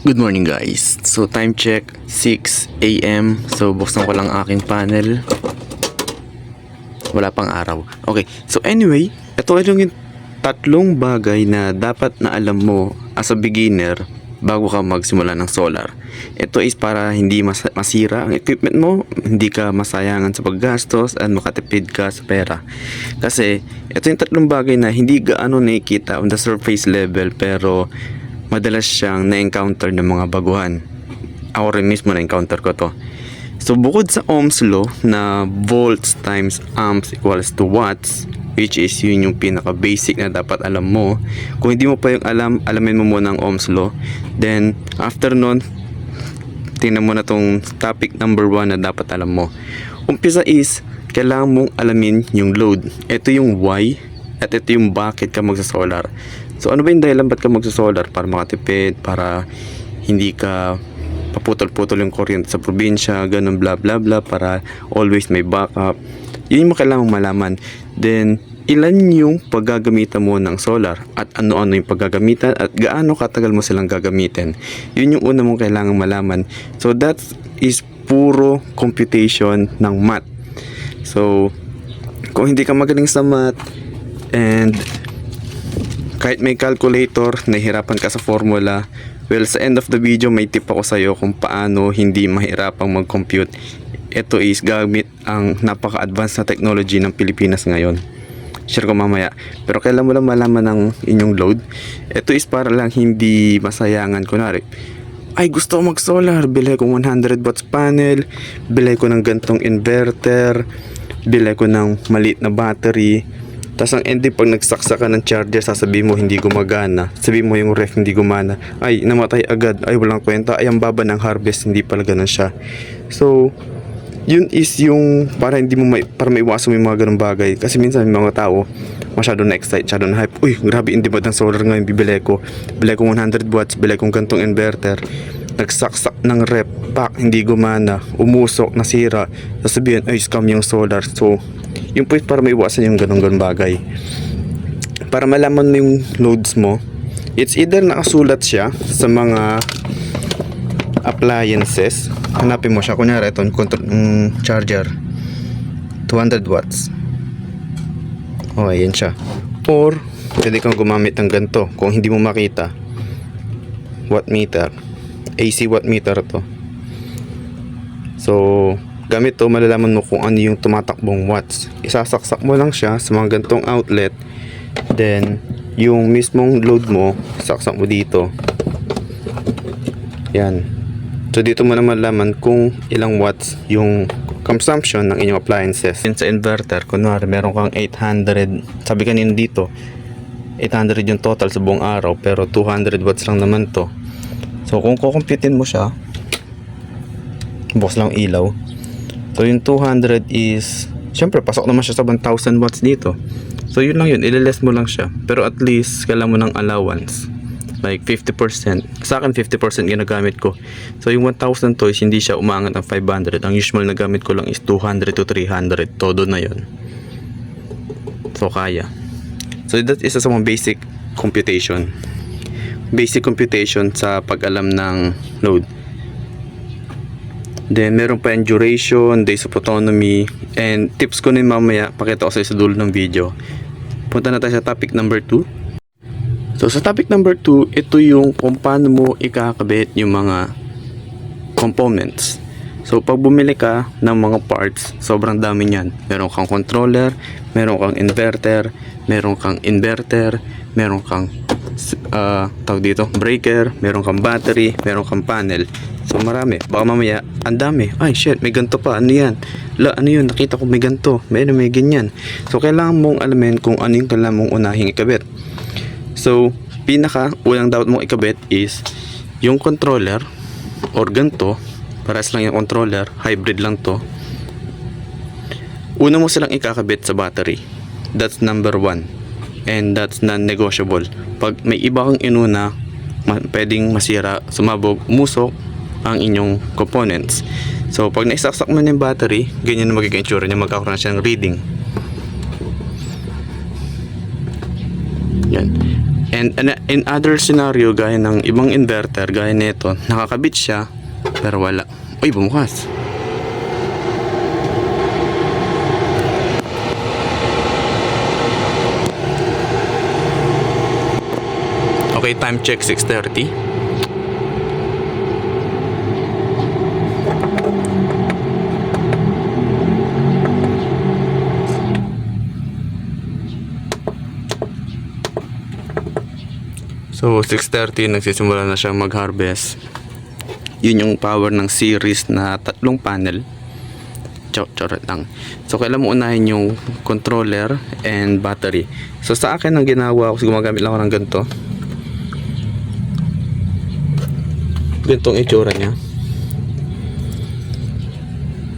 Good morning guys. So time check 6 AM. So buksan ko lang aking panel. Wala pang araw. Okay. So anyway, ito ay yung tatlong bagay na dapat na alam mo as a beginner bago ka magsimula ng solar. Ito is para hindi masira ang equipment mo, hindi ka masayangan sa paggastos at makatipid ka sa pera. Kasi ito yung tatlong bagay na hindi gaano nakikita on the surface level pero madalas siyang na-encounter ng mga baguhan. Ako rin mismo na-encounter ko to. So bukod sa Ohm's law na volts times amps equals to watts, which is yun yung pinaka basic na dapat alam mo. Kung hindi mo pa yung alamin mo muna ang Ohm's law. Then after nun, tingnan mo na tong topic number 1 na dapat alam mo. Umpisa is kailangan mong alamin yung load. Ito yung why at ito yung bakit ka magsa-solar. So ano ba yung dahilan ba't ka magsa-solar? Para makatipid, para hindi ka paputol-putol yung kuryente sa probinsya, ganun bla bla bla, para always may backup. Yun yung kailangang malaman. Then ilan yung paggagamitan mo ng solar at ano-ano yung paggagamitan at gaano katagal mo silang gagamitin. Yun yung una mong kailangang malaman. So that is puro computation ng math. So kung hindi ka magaling sa math and kahit may calculator, nahihirapan ka sa formula, well, sa end of the video, may tip ako sa'yo kung paano hindi mahirapang mag-compute. Ito is gamit ang napaka-advanced na technology ng Pilipinas ngayon. Share ko mamaya. Pero kailan mo lang malaman ng inyong load? Ito is para lang hindi masayangan. Kunwari, ay gusto ko mag-solar, bilhin ko 100 watts panel, bilhin ko ng gantong inverter, bilhin ko ng maliit na battery. Tapos ang ending, pag nagsaksa ka ng charger, sasabihin mo hindi gumagana. Sabihin mo yung ref hindi gumana. Ay, namatay agad. Ay, walang kwenta. Ay, ang baba ng harvest. Hindi pala ganun siya. So, yun is yung para hindi mo para maiwasan mo yung mga ganung bagay. Kasi minsan may mga tao masyado na excite, masyado na hype. Uy, grabe, hindi ba ng solar ngayon bibili ko? Bili ko 100 watts, bili ko gantong inverter. Nagsaksak ng rep, pak, hindi gumana, umusok, nasira. Sasabihin, ay, scam yung solar. So, yung point para maiwasan yung ganun bagay. Para malaman mo yung loads mo, it's either nakasulat siya sa mga appliances. Hanapin mo siya. Kunyari, ito yung charger. 200 watts. O, ayan siya. Or, pwede kang gumamit ng ganito. Kung hindi mo makita, wattmeter. AC wattmeter to. So, gamit to, malalaman mo kung ano yung tumatakbong watts. Isasaksak mo lang siya sa mga gantong outlet. Then, yung mismong load mo, saksak mo dito. Yan. So, dito mo na malalaman kung ilang watts yung consumption ng inyong appliances. Yun sa inverter, kunwari, meron kang 800, sabi kanina dito, 800 yung total sa buong araw, pero 200 watts lang naman to. So, kung kukumputin mo siya, bukas lang ilaw. So yung 200 is, syempre pasok naman siya sa 1,000 watts dito. So yun lang yun, ililes mo lang siya. Pero at least kailangan mo ng allowance, like 50%. Sa akin 50% ginagamit ko. So yung 1,000 to is hindi siya umangat ng 500. Ang usual na gamit ko lang is 200 to 300. Todo na yun. So kaya. So that is sa mga basic computation. Basic computation sa pag-alam ng load. Then meron pa yung duration, days of autonomy, and tips ko na mamaya, pakita ko sa dulo ng video. Punta na tayo sa topic number 2. So sa topic number 2, ito yung kung paano mo ikakabit yung mga components. So pag bumili ka ng mga parts, sobrang dami niyan. Meron kang controller, meron kang inverter, meron kang tawag dito, breaker, meron kang battery, meron kang panel. So marami, baka mamaya ang dami. Ay shit, may ganito pa, ano yan? Ano yun, nakita ko may ganito, may ganyan. So kailangan mong alamin kung ano yung kailangan mong unahing ikabit. So unang dapat mong ikabit is yung controller or ganito. Paras lang yung controller, hybrid lang to. Una mo silang ikakabit sa battery. That's number 1. And that's non-negotiable. Pag may iba kang inuna, pwedeng masira, sumabog, umusok ang inyong components. So pag naisaksak mo na yung battery, ganyan na magiging itsura niya, magkakaroon na siya ng reading. Yan. And in other scenario, gaya ng ibang inverter, gaya nito, nakakabit siya, pero wala. Uy, bumukas. Okay, time check 6:30. So 6:30 nagsisimula na siyang mag-harvest. Yun yung power ng series na 3 panel. Charot lang. So kailan mo unahin yung controller and battery. So sa akin ang ginawa ko, gumagamit lang ako ng ganito. Ganitong itsura niya.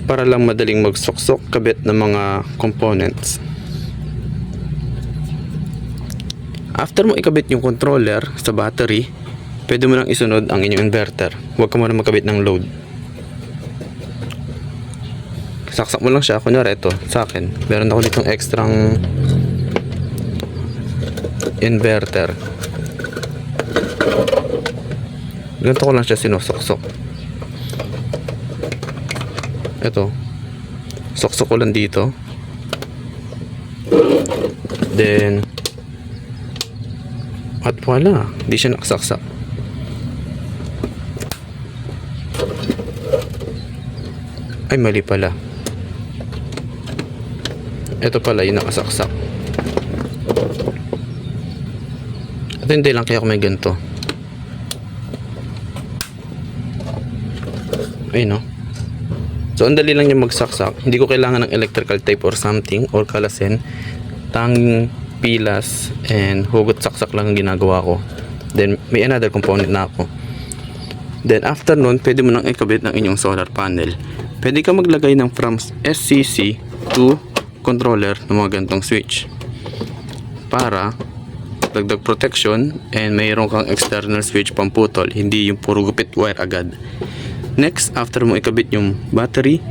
Para lang madaling magsuksok kabit ng mga components. After mo ikabit yung controller sa battery, pwede mo lang isunod ang inyong inverter. Huwag ka muna magkabit ng load. Saksak mo lang siya. Kunyari ito, sa akin, meron ako ditong extrang inverter. Ganito ko lang siya sinusoksok. Ito, soksok ko lang dito. Then at wala, di siya nakasaksak. Ay, mali pala. Ito pala yung nakasaksak. Ito hindi lang kaya ako may ganito. Ay no. So ang dali lang yung magsaksak. Hindi ko kailangan ng electrical tape or something or kalasin. Tanging pilas and hugot saksak lang ang ginagawa ko. Then may another component na ako. Then after nun, pwede mo nang ikabit ng inyong solar panel. Pwede ka maglagay ng from SCC to controller ng mga gantong switch para dagdag protection and mayroon kang external switch pamputol, hindi yung puro gupit wire agad. Next, after mo ikabit yung battery,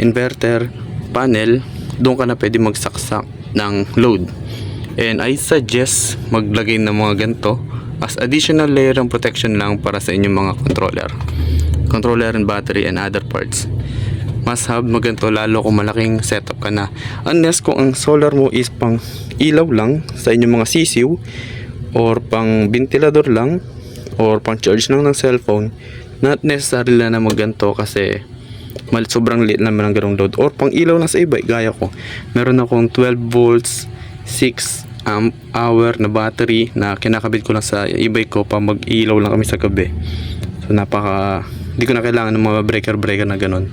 inverter, panel, doon ka na pwede magsaksak ng load. And I suggest maglagay ng mga ganito as additional layer ng protection lang para sa inyong mga controller and battery and other parts. Must have maganto lalo kung malaking setup ka na. Unless kung ang solar mo is pang ilaw lang sa inyong mga sisiw or pang ventilador lang or pang charge lang ng cellphone, not necessary na maganto kasi sobrang liit naman ang ganong load. Or pang ilaw lang sa iba, gaya ko, meron akong 12 volts 6 amp hour na battery na kinakabit ko lang sa e-bike ko pa mag-ilaw lang kami sa gabi. So hindi ko na kailangan ng mga breaker na ganon.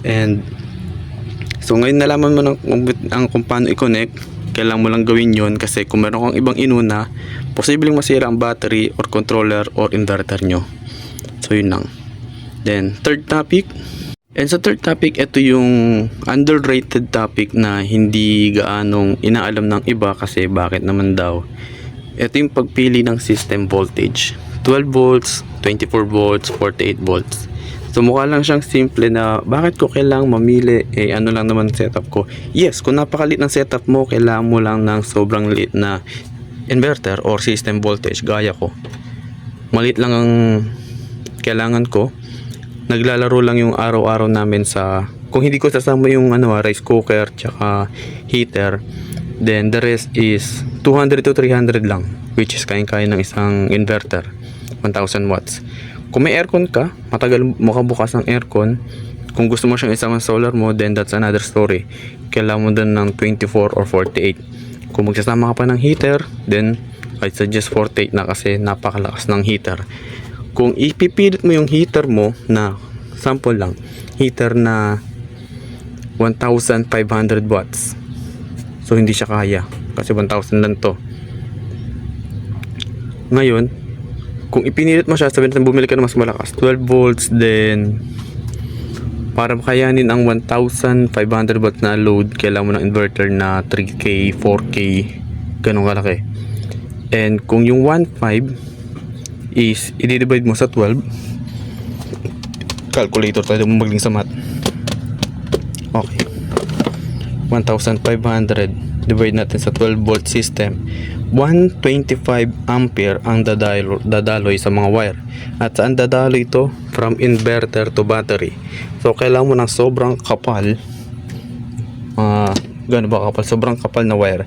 And so ngayon nalaman mo kung paano i-connect. Kailangan mo lang gawin yon kasi kung meron kang ibang inuna, posibleng masira ang battery or controller or inverter nyo. So yun lang. Then third topic. And sa third topic, ito yung underrated topic na hindi gaanong inaalam ng iba kasi bakit naman daw. Ito yung pagpili ng system voltage. 12 volts, 24 volts, 48 volts. So mukha lang siyang simple na bakit ko kailangang mamili, ano lang naman setup ko. Yes, kung napakalit ng setup mo, kailangan mo lang ng sobrang liit na inverter or system voltage gaya ko. Maliit lang ang kailangan ko. Naglalaro lang yung araw-araw namin sa, kung hindi ko sasama yung rice cooker tsaka heater, then the rest is 200 to 300 lang, which is kaya-kaya ng isang inverter, 1000 watts. Kung may aircon ka, matagal mo bukas ang aircon. Kung gusto mo siyang isama sa solar mo, then that's another story. Kailangan mo din ng 24 or 48. Kung magsasama ka pa ng heater, then I suggest 48 na kasi napakalakas ng heater. Kung ipipilit mo yung heater mo na, sample lang, heater na 1,500 watts, so hindi siya kaya kasi 1,000 lang to. Ngayon, kung ipinilit mo siya, sabihin natin bumili ka na mas malakas, 12 volts, then para makayanin ang 1,500 watts na load, kailangan mo ng inverter na 3K, 4K, ganun kalaki. And kung yung 1,500 is i-divide mo sa 12, calculator tayo mo magling sa math. Okay, 1,500 divide natin sa 12 volt system, 125 ampere ang dadaloy sa mga wire. At saan dadaloy ito? From inverter to battery. So kailangan mo ng sobrang kapal, gano'n ba kapal? Sobrang kapal na wire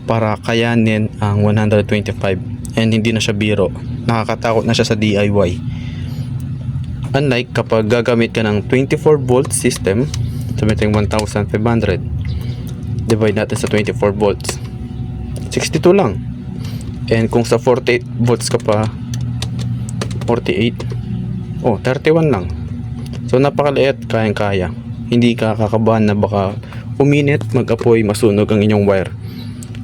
para kayanin ang 125. And hindi na siya biro, nakakatakot na siya sa DIY. Unlike kapag gagamit ka ng 24 volt system, sabihin 1,500, divide natin sa 24 volts, 62 lang. And kung sa 48 volts ka pa, 48, 31 lang. So napakaliit, kayang-kaya. Hindi ka kakabahan na baka uminit, mag-apoy, masunog ang inyong wire.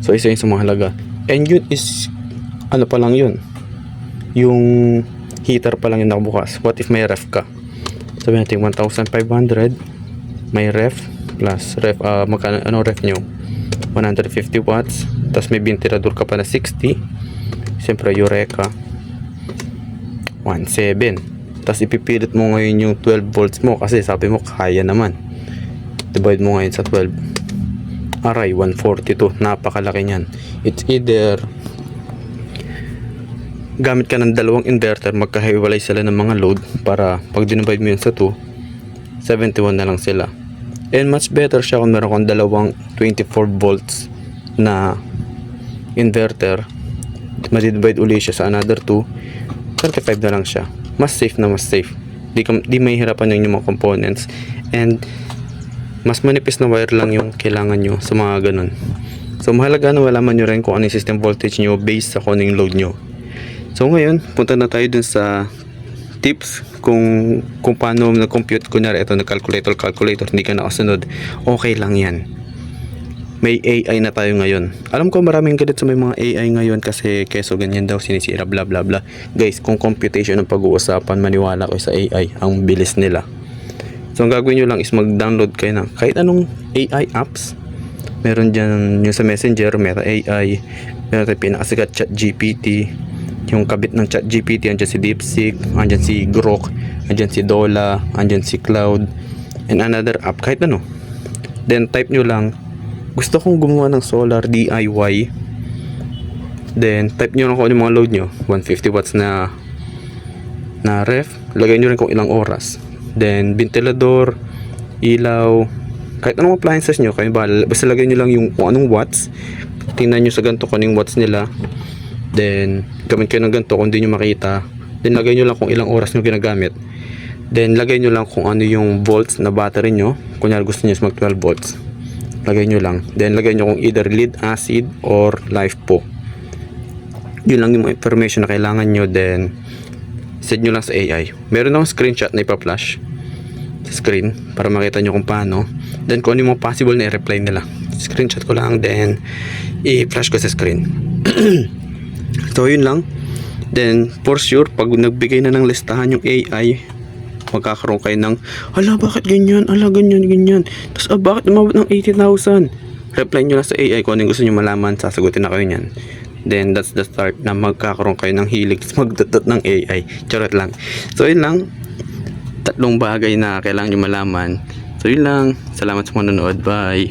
So isa yun sa mga halaga. And yun is, ano pa lang yun, yung heater pa lang yung nakabukas. What if may ref ka? Sabihin natin 1,500, may ref, plus ref, magkano, ano ref nyo? 150 watts, tapos may ventilador ka pa na 60, siyempre Eureka 1.7, tapos ipipilit mo ngayon yung 12 volts mo kasi sabi mo kaya naman, divide mo ngayon sa 12, aray 142, napakalaki niyan. It's either gamit ka ng dalawang inverter, magkahiwalay sila ng mga load para pag dinivide mo yun sa 2, 71 na lang sila. And much better siya kung meron kang dalawang 24 volts na inverter, madidivide uli siya sa another 2, 35 na lang siya. Mas safe na mas safe. Di mahihirapan yung mga components, and mas manipis na wire lang yung kailangan nyo sa mga ganun. So mahalaga na malaman nyo rin kung ano yung system voltage nyo based sa kung ano yung load nyo. So ngayon, punta na tayo dun sa tips kung paano na-compute. Kunyari ito, calculator, hindi ka nakasunod, okay lang yan. May AI na tayo ngayon. Alam ko maraming galit sa may mga AI ngayon kasi keso ganyan daw, sinisira, bla bla bla. Guys, kung computation ang pag-uusapan, maniwala ko sa AI, ang bilis nila. So ang gagawin nyo lang is mag-download kayo ng kahit anong AI apps. Meron dyan yung sa Messenger, Meta AI, meron tayo pinakasikat, ChatGPT, yung kabit ng ChatGPT, andyan si DeepSeek, andyan si Grok, andyan si Dola, andyan si Cloud, and another app, kahit ano. Then type nyo lang, gusto kong gumawa ng solar DIY. Then type nyo lang kung ano yung mga load nyo, 150 watts na ref, lagay nyo rin kung ilang oras. Then ventilador, ilaw, kahit anong appliances nyo, kayo bahala, basta lagay nyo lang yung kung anong watts. Tingnan nyo sa ganito kung anong watts nila. Then gamit kayo ng ganito kung hindi nyo makita. Then lagay nyo lang kung ilang oras nyo ginagamit. Then lagay nyo lang kung ano yung volts na battery nyo. Kunyari gusto nyo mag 12 volts, lagay nyo lang. Then lagay nyo kung either lead acid or LiFePO. Yun lang yung information na kailangan nyo. Then set nyo lang sa AI. Meron akong screenshot na ipa-flash sa screen para makita nyo kung paano. Then kung ano yung mga possible na i-reply nila, screenshot ko lang, then i-flash ko sa screen. So yun lang. Then for sure, pag nagbigay na ng listahan yung AI, magkakaroon kayo ng, ala bakit ganyan, ala ganyan, tapos bakit umabot ng 80,000. Reply nyo lang sa AI kung ano yung gusto nyo malaman, sasagutin na kayo nyan. Then that's the start na magkakaroon kayo ng hilig magdatot ng AI. Charot lang. So yun lang, tatlong bagay na kailangan nyo malaman. So yun lang, salamat sa manonood, bye.